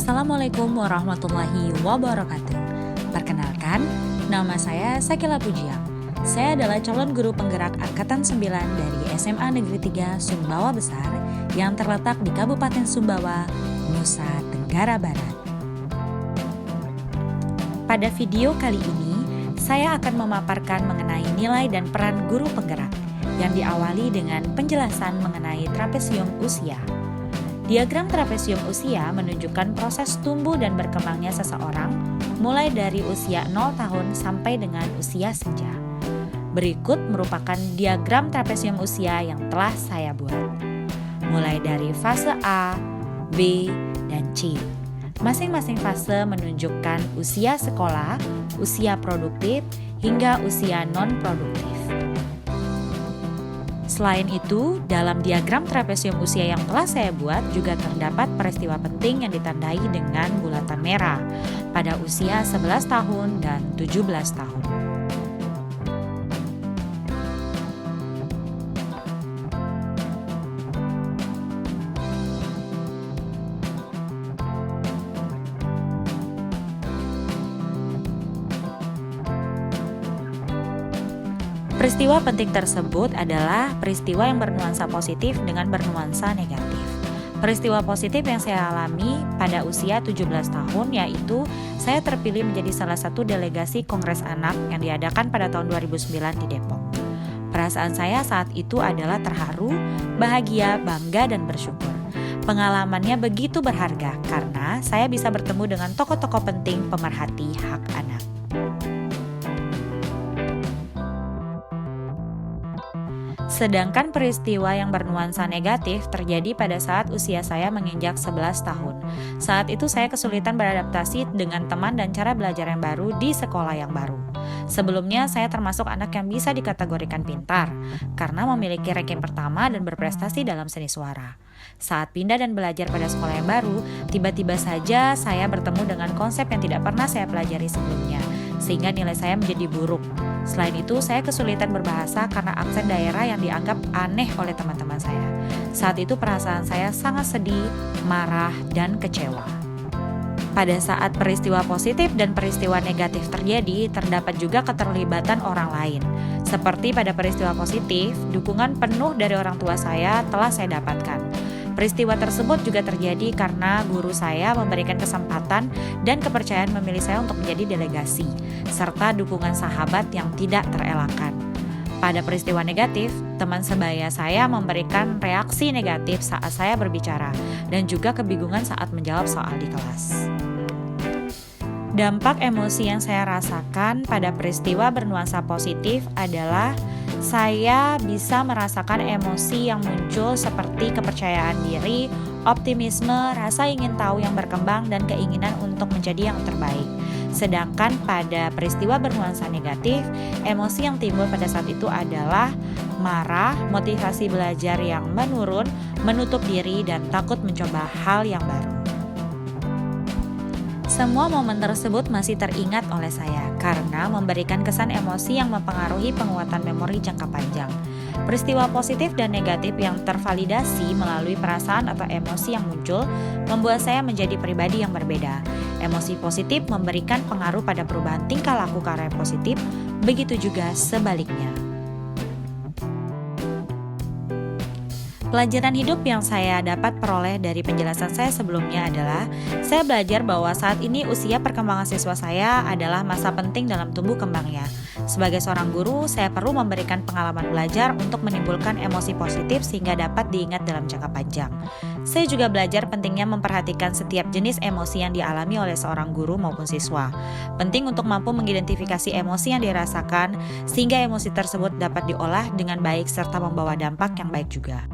Assalamualaikum warahmatullahi wabarakatuh. Perkenalkan, nama saya Sakila Pujia. Saya adalah calon guru penggerak Angkatan 9 dari SMA Negeri 3 Sumbawa Besar yang terletak di Kabupaten Sumbawa, Nusa Tenggara Barat. Pada video kali ini, saya akan memaparkan mengenai nilai dan peran guru penggerak yang diawali dengan penjelasan mengenai trapesium usia. Diagram trapesium usia menunjukkan proses tumbuh dan berkembangnya seseorang mulai dari usia 0 tahun sampai dengan usia senja. Berikut merupakan diagram trapesium usia yang telah saya buat. Mulai dari fase A, B, dan C. Masing-masing fase menunjukkan usia sekolah, usia produktif, hingga usia non-produktif. Selain itu, dalam diagram trapesium usia yang telah saya buat juga terdapat peristiwa penting yang ditandai dengan bulatan merah pada usia 11 tahun dan 17 tahun. Peristiwa penting tersebut adalah peristiwa yang bernuansa positif dengan bernuansa negatif. Peristiwa positif yang saya alami pada usia 17 tahun yaitu saya terpilih menjadi salah satu delegasi Kongres Anak yang diadakan pada tahun 2009 di Depok. Perasaan saya saat itu adalah terharu, bahagia, bangga, dan bersyukur. Pengalamannya begitu berharga karena saya bisa bertemu dengan tokoh-tokoh penting pemerhati hak anak. Sedangkan peristiwa yang bernuansa negatif terjadi pada saat usia saya menginjak 11 tahun. Saat itu saya kesulitan beradaptasi dengan teman dan cara belajar yang baru di sekolah yang baru. Sebelumnya saya termasuk anak yang bisa dikategorikan pintar karena memiliki ranking pertama dan berprestasi dalam seni suara. Saat pindah dan belajar pada sekolah yang baru, tiba-tiba saja saya bertemu dengan konsep yang tidak pernah saya pelajari sebelumnya, sehingga nilai saya menjadi buruk. Selain itu, saya kesulitan berbahasa karena aksen daerah yang dianggap aneh oleh teman-teman saya. Saat itu perasaan saya sangat sedih, marah, dan kecewa. Pada saat peristiwa positif dan peristiwa negatif terjadi, terdapat juga keterlibatan orang lain. Seperti pada peristiwa positif, dukungan penuh dari orang tua saya telah saya dapatkan. Peristiwa tersebut juga terjadi karena guru saya memberikan kesempatan dan kepercayaan memilih saya untuk menjadi delegasi, serta dukungan sahabat yang tidak terelakkan. Pada peristiwa negatif, teman sebaya saya memberikan reaksi negatif saat saya berbicara, dan juga kebingungan saat menjawab soal di kelas. Dampak emosi yang saya rasakan pada peristiwa bernuansa positif adalah saya bisa merasakan emosi yang muncul seperti kepercayaan diri, optimisme, rasa ingin tahu yang berkembang, dan keinginan untuk menjadi yang terbaik. Sedangkan pada peristiwa bernuansa negatif, emosi yang timbul pada saat itu adalah marah, motivasi belajar yang menurun, menutup diri, dan takut mencoba hal yang baru. Semua momen tersebut masih teringat oleh saya karena memberikan kesan emosi yang mempengaruhi penguatan memori jangka panjang. Peristiwa positif dan negatif yang tervalidasi melalui perasaan atau emosi yang muncul membuat saya menjadi pribadi yang berbeda. Emosi positif memberikan pengaruh pada perubahan tingkah laku karya positif, begitu juga sebaliknya. Pelajaran hidup yang saya dapat peroleh dari penjelasan saya sebelumnya adalah saya belajar bahwa saat ini usia perkembangan siswa saya adalah masa penting dalam tumbuh kembangnya. Sebagai seorang guru, saya perlu memberikan pengalaman belajar untuk menimbulkan emosi positif sehingga dapat diingat dalam jangka panjang. Saya juga belajar pentingnya memperhatikan setiap jenis emosi yang dialami oleh seorang guru maupun siswa. Penting untuk mampu mengidentifikasi emosi yang dirasakan sehingga emosi tersebut dapat diolah dengan baik serta membawa dampak yang baik juga.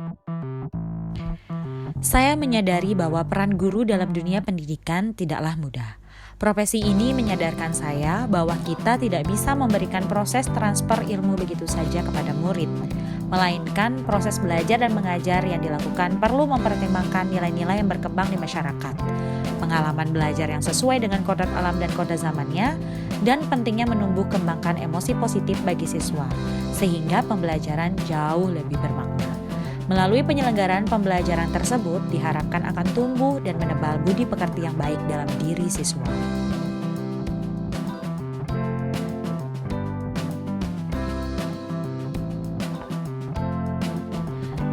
Saya menyadari bahwa peran guru dalam dunia pendidikan tidaklah mudah. Profesi ini menyadarkan saya bahwa kita tidak bisa memberikan proses transfer ilmu begitu saja kepada murid, melainkan proses belajar dan mengajar yang dilakukan perlu mempertimbangkan nilai-nilai yang berkembang di masyarakat, pengalaman belajar yang sesuai dengan kodrat alam dan kodrat zamannya, dan pentingnya menumbuh kembangkan emosi positif bagi siswa, sehingga pembelajaran jauh lebih bermakna. Melalui penyelenggaraan pembelajaran tersebut diharapkan akan tumbuh dan menebal budi pekerti yang baik dalam diri siswa.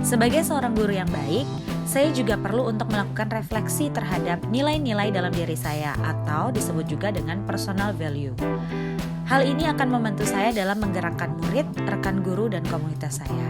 Sebagai seorang guru yang baik, saya juga perlu untuk melakukan refleksi terhadap nilai-nilai dalam diri saya atau disebut juga dengan personal value. Hal ini akan membantu saya dalam menggerakkan murid, rekan guru, dan komunitas saya.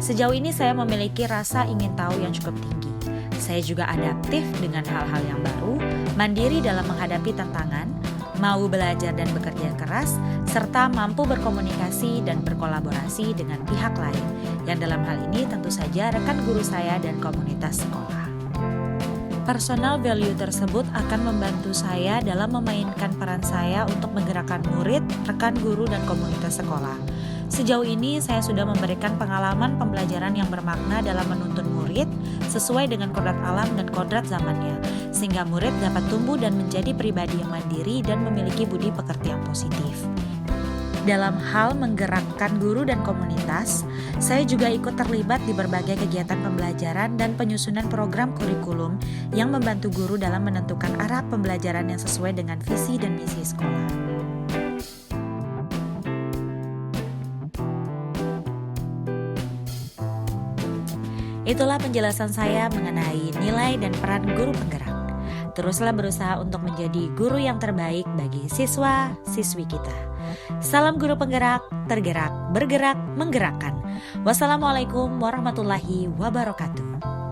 Sejauh ini saya memiliki rasa ingin tahu yang cukup tinggi. Saya juga adaptif dengan hal-hal yang baru, mandiri dalam menghadapi tantangan, mau belajar dan bekerja keras, serta mampu berkomunikasi dan berkolaborasi dengan pihak lain, yang dalam hal ini tentu saja rekan guru saya dan komunitas sekolah. Personal value tersebut akan membantu saya dalam memainkan peran saya untuk menggerakkan murid, rekan guru, dan komunitas sekolah. Sejauh ini saya sudah memberikan pengalaman pembelajaran yang bermakna dalam menuntun murid sesuai dengan kodrat alam dan kodrat zamannya, sehingga murid dapat tumbuh dan menjadi pribadi yang mandiri dan memiliki budi pekerti yang positif. Dalam hal menggerakkan guru dan komunitas, saya juga ikut terlibat di berbagai kegiatan pembelajaran dan penyusunan program kurikulum yang membantu guru dalam menentukan arah pembelajaran yang sesuai dengan visi dan misi sekolah. Itulah penjelasan saya mengenai nilai dan peran guru penggerak. Teruslah berusaha untuk menjadi guru yang terbaik bagi siswa-siswi kita. Salam guru penggerak, tergerak, bergerak, menggerakkan. Wassalamualaikum warahmatullahi wabarakatuh.